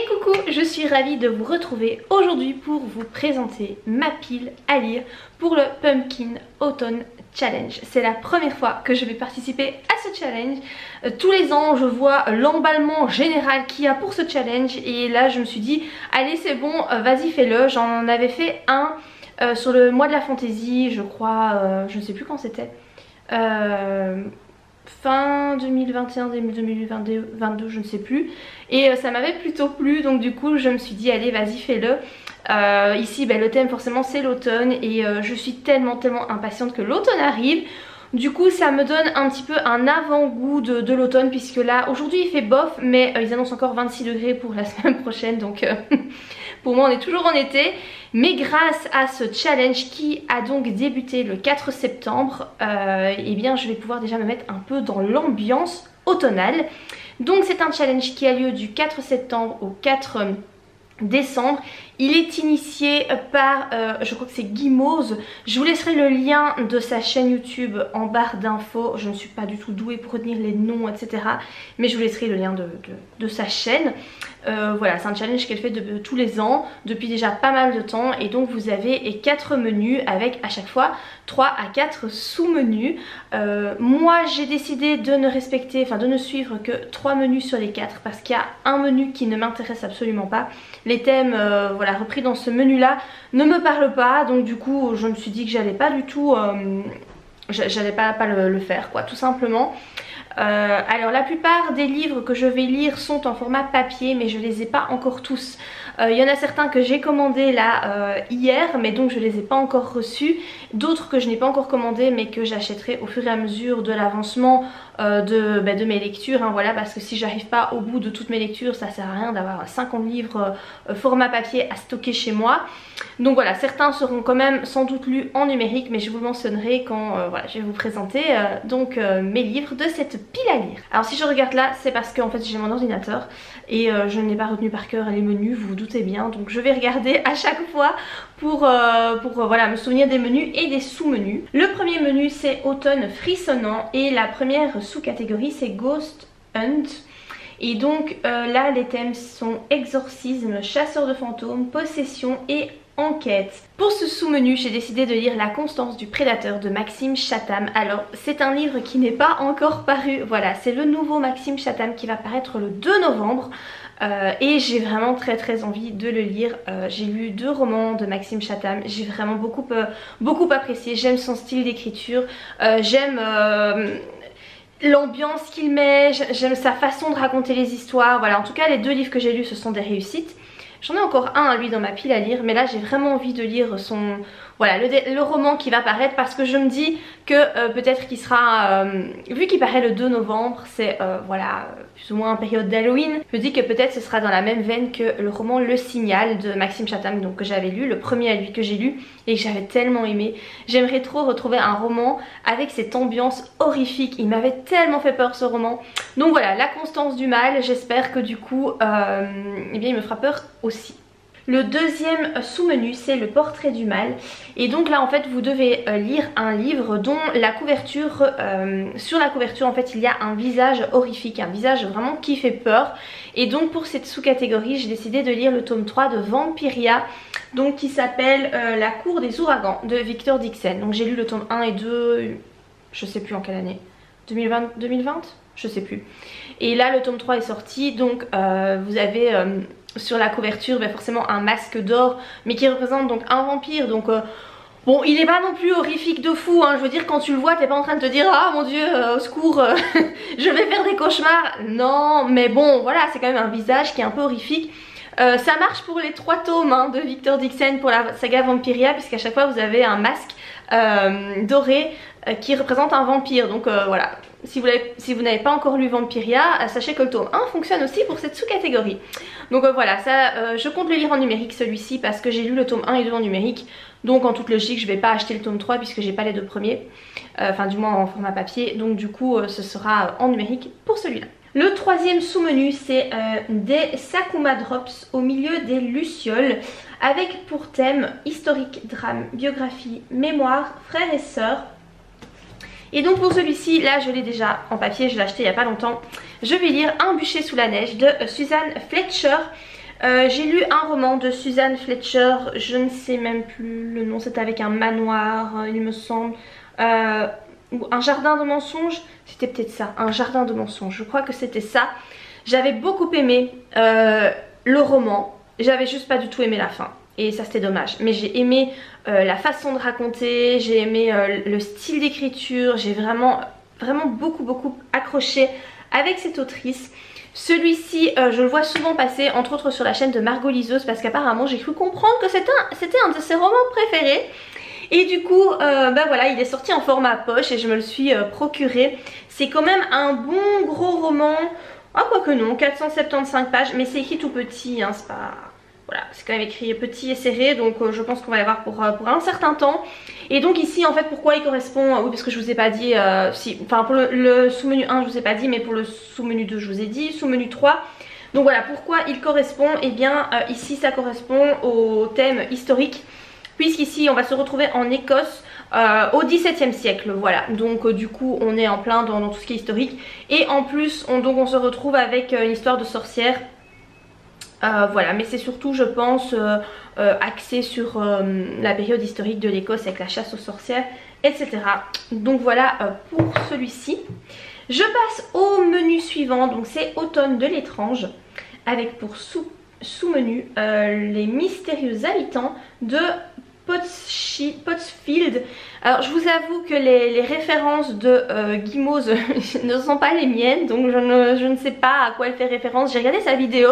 coucou, je suis ravie de vous retrouver aujourd'hui pour vous présenter ma pile à lire pour le Pumpkin Autumn Challenge. C'est la première fois que je vais participer à ce challenge. Tous les ans je vois l'emballement général qu'il y a pour ce challenge et là je me suis dit allez c'est bon, vas-y fais-le. J'en avais fait un sur le mois de la fantaisie, je crois, je ne sais plus quand c'était. Fin 2021, 2022, je ne sais plus, et ça m'avait plutôt plu, donc du coup je me suis dit allez vas-y fais-le. Ici le thème forcément c'est l'automne et je suis tellement impatiente que l'automne arrive. Du coup ça me donne un petit peu un avant-goût de l'automne, puisque là aujourd'hui il fait bof, mais ils annoncent encore 26 degrés pour la semaine prochaine, donc pour moi on est toujours en été. Mais grâce à ce challenge qui a donc débuté le 4 septembre, eh bien je vais pouvoir déjà me mettre un peu dans l'ambiance automnale. Donc c'est un challenge qui a lieu du 4 septembre au 4 décembre. Il est initié par, je crois que c'est Guimauve. Je vous laisserai le lien de sa chaîne YouTube en barre d'infos. Je ne suis pas du tout douée pour retenir les noms, etc. Mais je vous laisserai le lien de sa chaîne. Voilà, c'est un challenge qu'elle fait tous les ans, depuis déjà pas mal de temps. Et donc vous avez 4 menus avec à chaque fois 3 à 4 sous-menus. Moi j'ai décidé de ne respecter, enfin de ne suivre que 3 menus sur les 4, parce qu'il y a un menu qui ne m'intéresse absolument pas. Les thèmes voilà, repris dans ce menu là ne me parlent pas, donc du coup je me suis dit que j'allais pas du tout j'allais pas le faire quoi, tout simplement. Alors la plupart des livres que je vais lire sont en format papier, mais je les ai pas encore tous. Il y en a certains que j'ai commandés là hier, mais donc je les ai pas encore reçus. D'autres que je n'ai pas encore commandés, mais que j'achèterai au fur et à mesure de l'avancement de mes lectures, hein, voilà, parce que si j'arrive pas au bout de toutes mes lectures, ça sert à rien d'avoir 50 livres format papier à stocker chez moi. Donc voilà, certains seront quand même sans doute lus en numérique, mais je vous le mentionnerai quand voilà, je vais vous présenter mes livres de cette pile à lire. Alors si je regarde là, c'est parce qu'en fait j'ai mon ordinateur et je n'ai pas retenu par cœur les menus, vous vous doutez bien, donc je vais regarder à chaque fois pour voilà, me souvenir des menus et des sous-menus. Le premier menu c'est Automne frissonnant et la première sous-catégorie c'est Ghost Hunt. Et donc là les thèmes sont exorcisme, chasseur de fantômes, possession et enquête. Pour ce sous-menu j'ai décidé de lire La Constance du Prédateur de Maxime Chatham. Alors c'est un livre qui n'est pas encore paru, voilà, c'est le nouveau Maxime Chatham qui va paraître le 2 novembre. Et j'ai vraiment très envie de le lire. J'ai lu 2 romans de Maxime Chatham, j'ai vraiment beaucoup apprécié. J'aime son style d'écriture, j'aime l'ambiance qu'il met, j'aime sa façon de raconter les histoires. Voilà, en tout cas les 2 livres que j'ai lus ce sont des réussites. J'en ai encore un à lui dans ma pile à lire, mais là j'ai vraiment envie de lire son, voilà, le roman qui va paraître, parce que je me dis que peut-être qu'il sera, vu qu'il paraît le 2 novembre, c'est voilà, plus ou moins en période d'Halloween, je me dis que peut-être ce sera dans la même veine que le roman Le Signal de Maxime Chatham, donc que j'avais lu, le premier à lui que j'ai lu et que j'avais tellement aimé. J'aimerais trop retrouver un roman avec cette ambiance horrifique, il m'avait tellement fait peur ce roman. Donc voilà, La Constance du Mal, j'espère que du coup eh bien il me fera peur aussi. Le deuxième sous-menu c'est Le Portrait du Mal, et donc là en fait vous devez lire un livre dont la couverture, sur la couverture en fait il y a un visage horrifique, un visage vraiment qui fait peur. Et donc pour cette sous-catégorie j'ai décidé de lire le tome 3 de Vampiria, donc qui s'appelle La Cour des Ouragans de Victor Dixon. Donc j'ai lu le tome 1 et 2, je sais plus en quelle année, 2020 je sais plus. Et là le tome 3 est sorti, donc vous avez sur la couverture forcément un masque d'or, mais qui représente donc un vampire. Donc bon, il est pas non plus horrifique de fou, hein. Je veux dire, quand tu le vois t'es pas en train de te dire ah mon dieu au secours je vais faire des cauchemars. Non, mais bon voilà, c'est quand même un visage qui est un peu horrifique. Ça marche pour les 3 tomes hein, de Victor Dixon pour la saga Vampiria, puisqu'à chaque fois vous avez un masque doré qui représente un vampire. Donc voilà, si vous n'avez pas encore lu Vampiria, sachez que le tome 1 fonctionne aussi pour cette sous-catégorie. Donc voilà, ça je compte le lire en numérique celui-ci, parce que j'ai lu le tome 1 et 2 en numérique. Donc en toute logique je vais pas acheter le tome 3 puisque j'ai pas les 2 premiers, enfin du moins en format papier. Donc du coup ce sera en numérique pour celui-là. Le troisième sous-menu c'est des Sakuma Drops au milieu des lucioles, avec pour thème historique, drame, biographie, mémoire, frères et sœurs. Et donc pour celui-ci, là je l'ai déjà en papier, je l'ai acheté il n'y a pas longtemps. Je vais lire Un bûcher sous la neige de Suzanne Fletcher. J'ai lu un roman de Suzanne Fletcher, je ne sais même plus le nom, c'était avec un manoir, il me semble. Ou un jardin de mensonges, c'était peut-être ça, un jardin de mensonges, je crois que c'était ça. J'avais beaucoup aimé le roman, j'avais juste pas du tout aimé la fin. Et ça c'était dommage, mais j'ai aimé la façon de raconter, j'ai aimé le style d'écriture, j'ai vraiment beaucoup accroché avec cette autrice. Celui-ci je le vois souvent passer entre autres sur la chaîne de Margot Liseuse parce qu'apparemment j'ai cru comprendre que c'était un de ses romans préférés. Et du coup bah voilà, il est sorti en format poche et je me le suis procuré. C'est quand même un bon gros roman, ah quoique non, 475 pages, mais c'est écrit tout petit, hein, c'est pas... Voilà, c'est quand même écrit petit et serré, donc je pense qu'on va l'avoir pour un certain temps. Et donc ici en fait pourquoi il correspond, oui parce que je vous ai pas dit, enfin pour le sous-menu 1 je vous ai pas dit, mais pour le sous-menu 2 je vous ai dit, sous-menu 3. Donc voilà, pourquoi il correspond, et bien ici ça correspond au thème historique, puisqu'ici on va se retrouver en Écosse au XVIIe siècle, voilà. Donc du coup on est en plein dans tout ce qui est historique, et en plus on se retrouve avec une histoire de sorcière. Voilà, mais c'est surtout je pense axé sur la période historique de l'Écosse avec la chasse aux sorcières, etc. Donc voilà pour celui-ci. Je passe au menu suivant, donc c'est Automne de l'étrange, avec pour sous-menu les mystérieux habitants de Pottsfield. Alors je vous avoue que les références de Guimauze ne sont pas les miennes, donc je ne sais pas à quoi elle fait référence. J'ai regardé sa vidéo.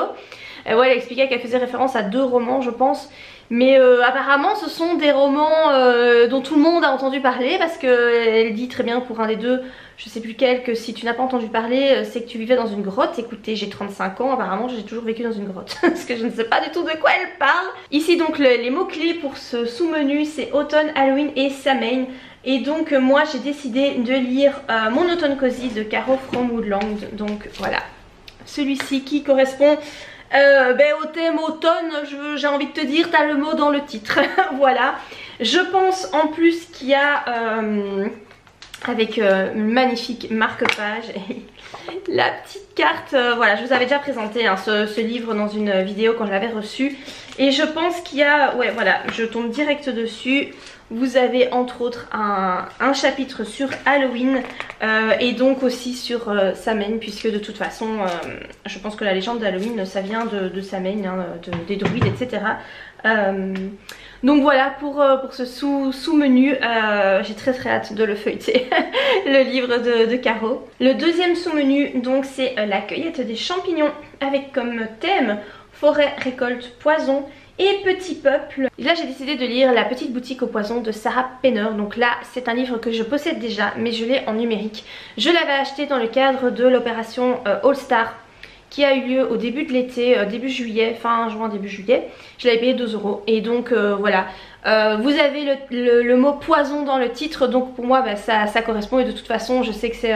Ouais, elle expliquait qu'elle faisait référence à 2 romans je pense, mais apparemment ce sont des romans dont tout le monde a entendu parler, parce qu'elle dit très bien pour un des deux, je sais plus lequel, que si tu n'as pas entendu parler c'est que tu vivais dans une grotte. Écoutez, j'ai 35 ans, apparemment j'ai toujours vécu dans une grotte parce que je ne sais pas du tout de quoi elle parle. Ici donc les mots clés pour ce sous-menu c'est automne, Halloween et Samhain. Et donc moi j'ai décidé de lire Mon automne cosy de Caro from Woodland. Donc voilà, celui-ci qui correspond au thème automne, j'ai envie de te dire, t'as le mot dans le titre. Voilà, je pense en plus qu'il y a avec une magnifique marque-page et la petite carte, voilà, je vous avais déjà présenté hein, ce livre dans une vidéo quand je l'avais reçu, et je pense qu'il y a, ouais voilà, je tombe direct dessus. Vous avez entre autres un chapitre sur Halloween et donc aussi sur Samhain, puisque de toute façon je pense que la légende d'Halloween ça vient de Samhain, hein, des druides, etc. Donc voilà pour ce sous-menu, j'ai très hâte de le feuilleter, le livre de Caro. Le deuxième sous-menu donc c'est la cueillette des champignons, avec comme thème forêt, récolte, poison et petit peuple. Et là j'ai décidé de lire La petite boutique au poison de Sarah Penner. Donc là c'est un livre que je possède déjà, mais je l'ai en numérique. Je l'avais acheté dans le cadre de l'opération All Star qui a eu lieu au début de l'été, début juillet, fin juin, début juillet. Je l'avais payé 2 €. Et donc voilà, vous avez le mot poison dans le titre, donc pour moi bah, ça correspond. Et de toute façon je sais que c'est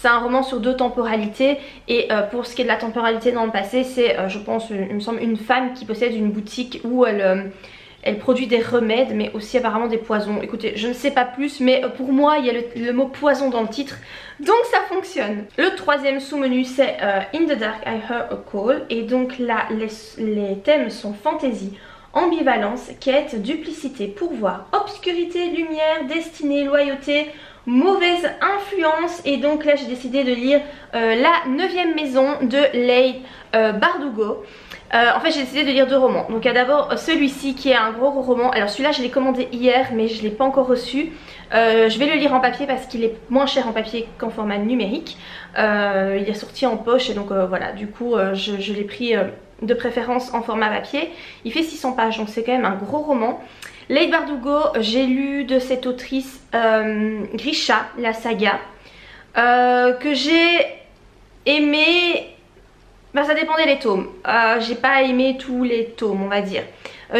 un roman sur 2 temporalités. Et pour ce qui est de la temporalité dans le passé, c'est je pense, il me semble, une femme qui possède une boutique où elle produit des remèdes, mais aussi apparemment des poisons. Écoutez, je ne sais pas plus, mais pour moi il y a le mot poison dans le titre, donc ça fonctionne. Le troisième sous-menu c'est In the Dark I Heard a Call. Et donc là les thèmes sont fantaisie, ambivalence, quête, duplicité, pouvoir, obscurité, lumière, destinée, loyauté, mauvaise influence. Et donc là j'ai décidé de lire La 9e maison de Leigh Bardugo. En fait j'ai décidé de lire 2 romans. Donc il y a d'abord celui-ci qui est un gros roman. Alors celui-là je l'ai commandé hier mais je ne l'ai pas encore reçu. Je vais le lire en papier parce qu'il est moins cher en papier qu'en format numérique. Il est sorti en poche et donc voilà, du coup je l'ai pris de préférence en format papier. Il fait 600 pages donc c'est quand même un gros roman. Leigh Bardugo, j'ai lu de cette autrice Grisha, la saga, que j'ai aimé. Ben, ça dépendait des tomes. J'ai pas aimé tous les tomes on va dire.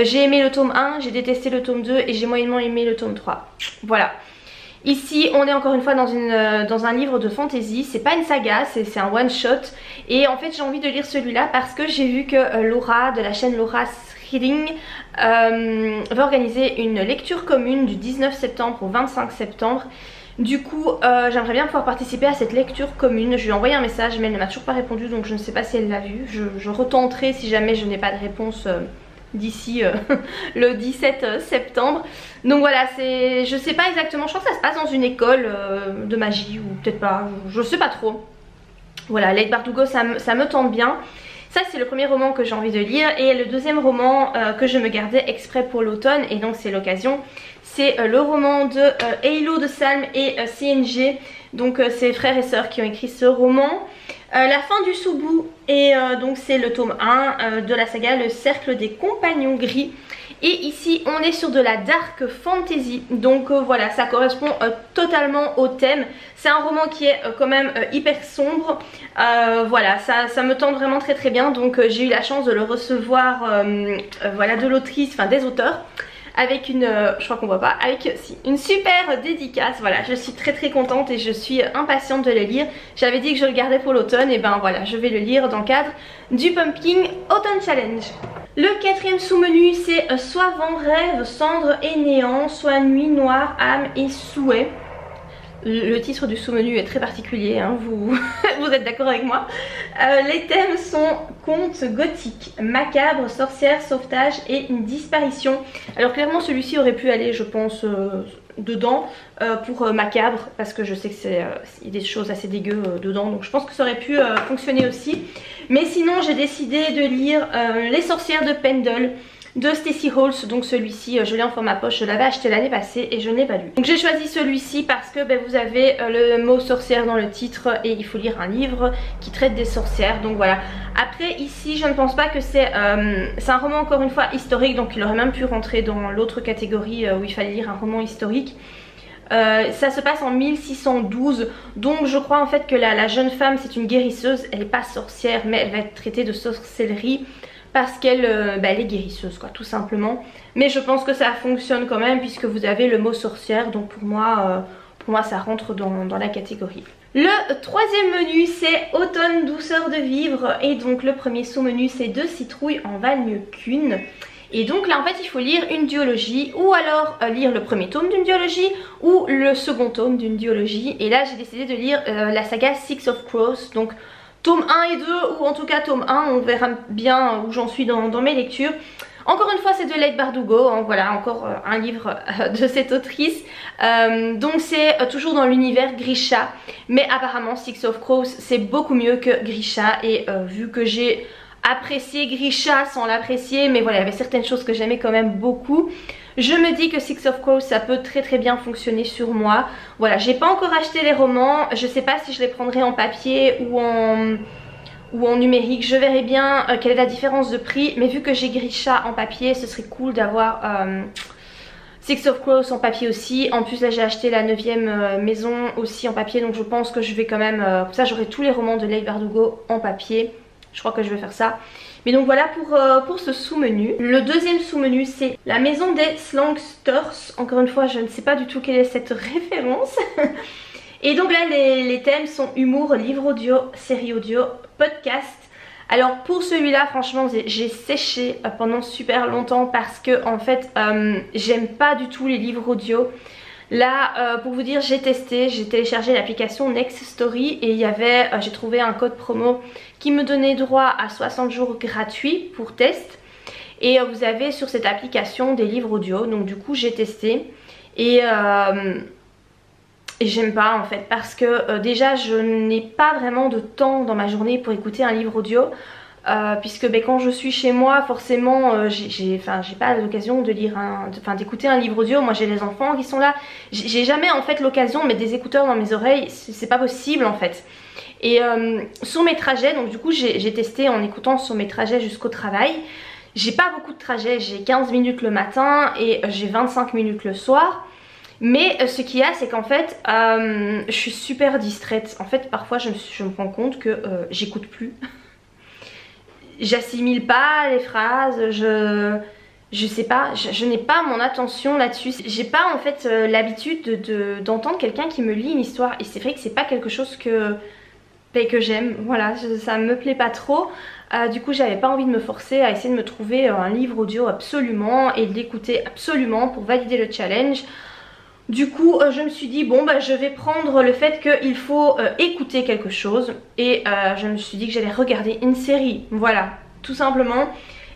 J'ai aimé le tome 1, j'ai détesté le tome 2 et j'ai moyennement aimé le tome 3. Voilà. Ici on est encore une fois dans un livre de fantasy, c'est pas une saga, c'est un one shot. Et en fait j'ai envie de lire celui-là parce que j'ai vu que Laura de la chaîne Laura's Reading va organiser une lecture commune du 19 septembre au 25 septembre. Du coup j'aimerais bien pouvoir participer à cette lecture commune. Je lui ai envoyé un message mais elle ne m'a toujours pas répondu, donc je ne sais pas si elle l'a vu. Je retenterai si jamais je n'ai pas de réponse d'ici le 17 septembre. Donc voilà, je sais pas exactement, je crois que ça se passe dans une école de magie ou peut-être pas, je sais pas trop. Voilà, Leigh Bardugo ça me tente bien. Ça c'est le premier roman que j'ai envie de lire, et le deuxième roman que je me gardais exprès pour l'automne, et donc c'est l'occasion, c'est le roman de Halo de Salm et CNG. Donc c'est frères et sœurs qui ont écrit ce roman. La fin du Soubou, et donc c'est le tome 1 de la saga Le Cercle des Compagnons Gris. Et ici on est sur de la dark fantasy, donc voilà, ça correspond totalement au thème. C'est un roman qui est quand même hyper sombre, voilà, ça me tente vraiment très très bien. Donc j'ai eu la chance de le recevoir, voilà, de l'autrice, enfin des auteurs, avec une, je crois qu'on voit pas, avec si, une super dédicace. Voilà, je suis très très contente et je suis impatiente de le lire. J'avais dit que je le gardais pour l'automne, et ben voilà, je vais le lire dans le cadre du Pumpkin Autumn Challenge. Le quatrième sous-menu, c'est soit vent, rêve, cendre et néant, soit nuit, noire, âme et souhait. Le titre du sous-menu est très particulier, hein, vous êtes d'accord avec moi. Les thèmes sont contes gothiques, macabre, sorcière, sauvetage et une disparition. Alors clairement celui-ci aurait pu aller, je pense, dedans pour macabre, parce que je sais que c'est y a des choses assez dégueu dedans, donc je pense que ça aurait pu fonctionner aussi. Mais sinon j'ai décidé de lire Les sorcières de Pendle de Stacey Holz. Donc celui-ci je l'ai en format poche, je l'avais acheté l'année passée et je ne l'ai pas lu. Donc j'ai choisi celui-ci parce que vous avez le mot sorcière dans le titre, et il faut lire un livre qui traite des sorcières, donc voilà. Après ici je ne pense pas que c'est un roman encore une fois historique, donc il aurait même pu rentrer dans l'autre catégorie où il fallait lire un roman historique. Ça se passe en 1612, donc je crois en fait que la jeune femme c'est une guérisseuse, elle n'est pas sorcière mais elle va être traitée de sorcellerie parce qu'elle elle est guérisseuse quoi, tout simplement. Mais je pense que ça fonctionne quand même puisque vous avez le mot sorcière, donc pour moi ça rentre dans la catégorie. Le troisième menu c'est Automne douceur de vivre, et donc le premier sous-menu c'est 2 citrouilles en valent mieux qu'une. Et donc là en fait il faut lire une duologie, ou alors lire le premier tome d'une duologie ou le second tome d'une duologie. Et là j'ai décidé de lire la saga Six of Crows, donc tome 1 et 2, ou en tout cas tome 1, on verra bien où j'en suis dans mes lectures. Encore une fois c'est de Leigh Bardugo, hein, voilà encore un livre de cette autrice. Donc c'est toujours dans l'univers Grisha, mais apparemment Six of Crows c'est beaucoup mieux que Grisha, et vu que j'ai apprécié Grisha sans l'apprécier, mais voilà il y avait certaines choses que j'aimais quand même beaucoup, je me dis que Six of Crows ça peut très très bien fonctionner sur moi. Voilà, j'ai pas encore acheté les romans, je sais pas si je les prendrai en papier ou en numérique, je verrai bien quelle est la différence de prix, mais vu que j'ai Grisha en papier ce serait cool d'avoir Six of Crows en papier aussi. En plus là j'ai acheté la 9ème maison aussi en papier, donc je pense que je vais quand même, comme ça j'aurai tous les romans de Leigh Bardugo en papier. Je crois que je vais faire ça. Mais donc voilà pour ce sous-menu. Le deuxième sous-menu c'est La Maison des Slangsters. Encore une fois je ne sais pas du tout quelle est cette référence. Et donc là les thèmes sont humour, livre audio, série audio, podcast. Alors pour celui-là franchement j'ai séché pendant super longtemps parce que en fait j'aime pas du tout les livres audio. Là pour vous dire j'ai testé, j'ai téléchargé l'application Next Story et il y avait, j'ai trouvé un code promo qui me donnait droit à 60 jours gratuits pour test. Et vous avez sur cette application des livres audio, donc du coup j'ai testé. Et j'aime pas en fait parce que déjà je n'ai pas vraiment de temps dans ma journée pour écouter un livre audio. Puisque quand je suis chez moi forcément j'ai pas l'occasion de lire d'écouter un livre audio. Moi j'ai les enfants qui sont là, j'ai jamais en fait l'occasion de mettre des écouteurs dans mes oreilles, c'est pas possible en fait. Et sur mes trajets, donc du coup j'ai testé en écoutant sur mes trajets jusqu'au travail. J'ai pas beaucoup de trajets, j'ai 15 minutes le matin et j'ai 25 minutes le soir. Mais ce qu'il y a c'est qu'en fait je suis super distraite. En fait parfois je me rends compte que j'écoute plus. J'assimile pas les phrases, je sais pas, je n'ai pas mon attention là-dessus. J'ai pas en fait l'habitude d'entendre quelqu'un qui me lit une histoire, et c'est vrai que c'est pas quelque chose que j'aime, voilà, ça me plaît pas trop. Du coup j'avais pas envie de me forcer à essayer de me trouver un livre audio absolument et de l'écouter absolument pour valider le challenge. Du coup je me suis dit bon bah je vais prendre le fait qu'il faut écouter quelque chose. Et je me suis dit que j'allais regarder une série, voilà, tout simplement.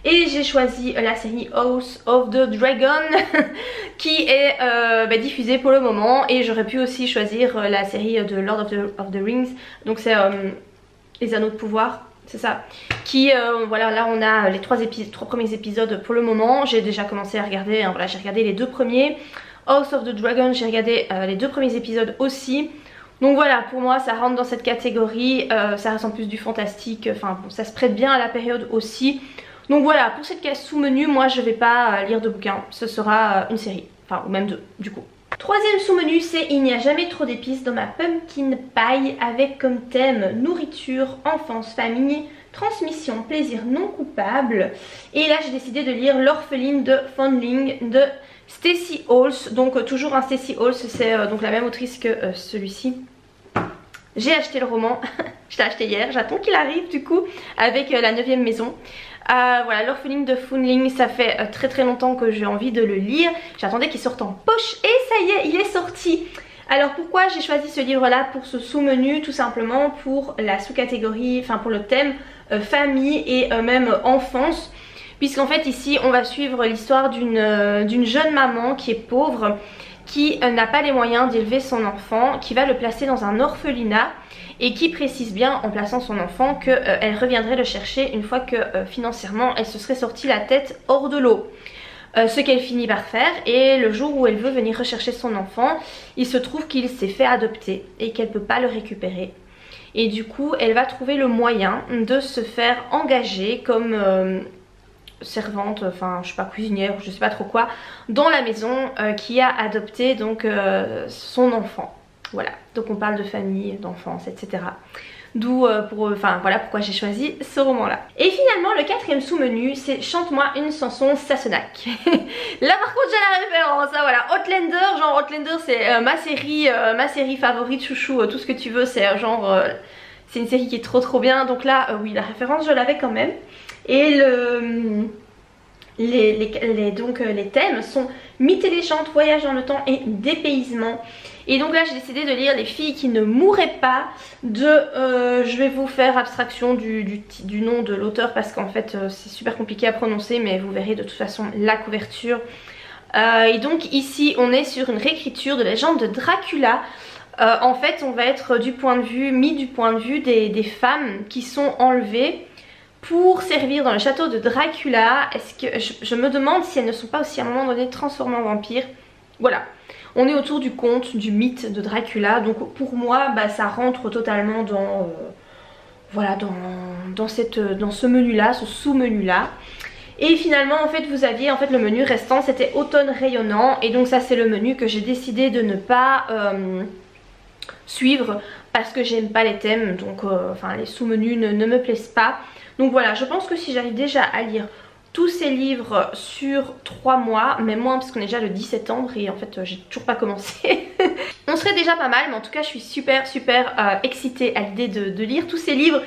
Et j'ai choisi la série House of the Dragon qui est diffusée pour le moment. Et j'aurais pu aussi choisir la série de Lord of the Rings. Donc c'est les Anneaux de Pouvoir, c'est ça. Qui, voilà, là on a les trois premiers épisodes pour le moment. J'ai déjà commencé à regarder, hein, voilà, j'ai regardé les 2 premiers. House of the Dragon, j'ai regardé les 2 premiers épisodes aussi. Donc voilà, pour moi ça rentre dans cette catégorie, ça reste en plus du fantastique, enfin bon, ça se prête bien à la période aussi. Donc voilà, pour cette case sous-menu, moi je vais pas lire de bouquin, ce sera une série, enfin ou même 2 du coup. Troisième sous-menu, c'est il n'y a jamais trop d'épices dans ma pumpkin pie, avec comme thème nourriture, enfance, famille, transmission, plaisir non coupable. Et là j'ai décidé de lire L'orpheline de Foundling de Stacey Holz, donc toujours un Stacey Holz, c'est donc la même autrice que celui-ci. J'ai acheté le roman, je l'ai acheté hier, j'attends qu'il arrive du coup avec la 9e maison. Voilà, L'orpheline de Foundling, ça fait très longtemps que j'ai envie de le lire. J'attendais qu'il sorte en poche et ça y est, il est sorti. Alors pourquoi j'ai choisi ce livre là pour ce sous-menu? Tout simplement pour la sous-catégorie, enfin pour le thème famille et même enfance. Puisqu'en fait ici on va suivre l'histoire d'une jeune maman qui est pauvre, qui n'a pas les moyens d'élever son enfant, qui va le placer dans un orphelinat et qui précise bien en plaçant son enfant qu'elle reviendrait le chercher une fois que financièrement elle se serait sortie la tête hors de l'eau. Ce qu'elle finit par faire, et le jour où elle veut venir rechercher son enfant, il se trouve qu'il s'est fait adopter et qu'elle ne peut pas le récupérer. Et du coup elle va trouver le moyen de se faire engager comme servante, enfin je sais pas, cuisinière, je sais pas trop quoi, dans la maison qui a adopté donc son enfant. Voilà, donc on parle de famille, d'enfance, etc. D'où enfin voilà pourquoi j'ai choisi ce roman là. Et finalement le 4e sous-menu, c'est Chante-moi une chanson Sassenach. Là par contre j'ai la référence, hein, voilà, Outlander, genre Outlander c'est ma série favorite, chouchou, tout ce que tu veux, c'est genre c'est une série qui est trop bien. Donc là oui, la référence je l'avais quand même. Et les thèmes sont mythes et légendes, voyage dans le temps et dépaysement. Et donc là j'ai décidé de lire Les filles qui ne mourraient pas de je vais vous faire abstraction du nom de l'auteur parce qu'en fait c'est super compliqué à prononcer, mais vous verrez de toute façon la couverture. Et donc ici on est sur une réécriture de la légende de Dracula. En fait on va être du point de vue des femmes qui sont enlevées pour servir dans le château de Dracula. Est-ce que je me demande si elles ne sont pas aussi à un moment donné transformées en vampires. Voilà, on est autour du conte, du mythe de Dracula. Donc pour moi bah, ça rentre totalement dans voilà, dans ce menu là, ce sous-menu là. Et finalement en fait vous aviez le menu restant, c'était automne rayonnant. Et donc ça c'est le menu que j'ai décidé de ne pas suivre parce que j'aime pas les thèmes, donc enfin les sous-menus ne me plaisent pas. Donc voilà, je pense que si j'arrive déjà à lire tous ces livres sur 3 mois, même moins parce qu'on est déjà le 10 septembre et en fait j'ai toujours pas commencé. On serait déjà pas mal, mais en tout cas je suis super excitée à l'idée de lire tous ces livres.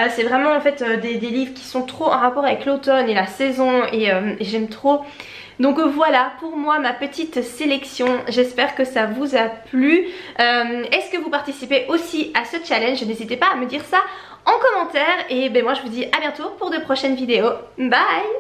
C'est vraiment en fait des livres qui sont trop en rapport avec l'automne et la saison et j'aime trop. Donc voilà pour moi ma petite sélection, j'espère que ça vous a plu. Est-ce que vous participez aussi à ce challenge? N'hésitez pas à me dire ça en commentaire et ben moi je vous dis à bientôt pour de prochaines vidéos. Bye!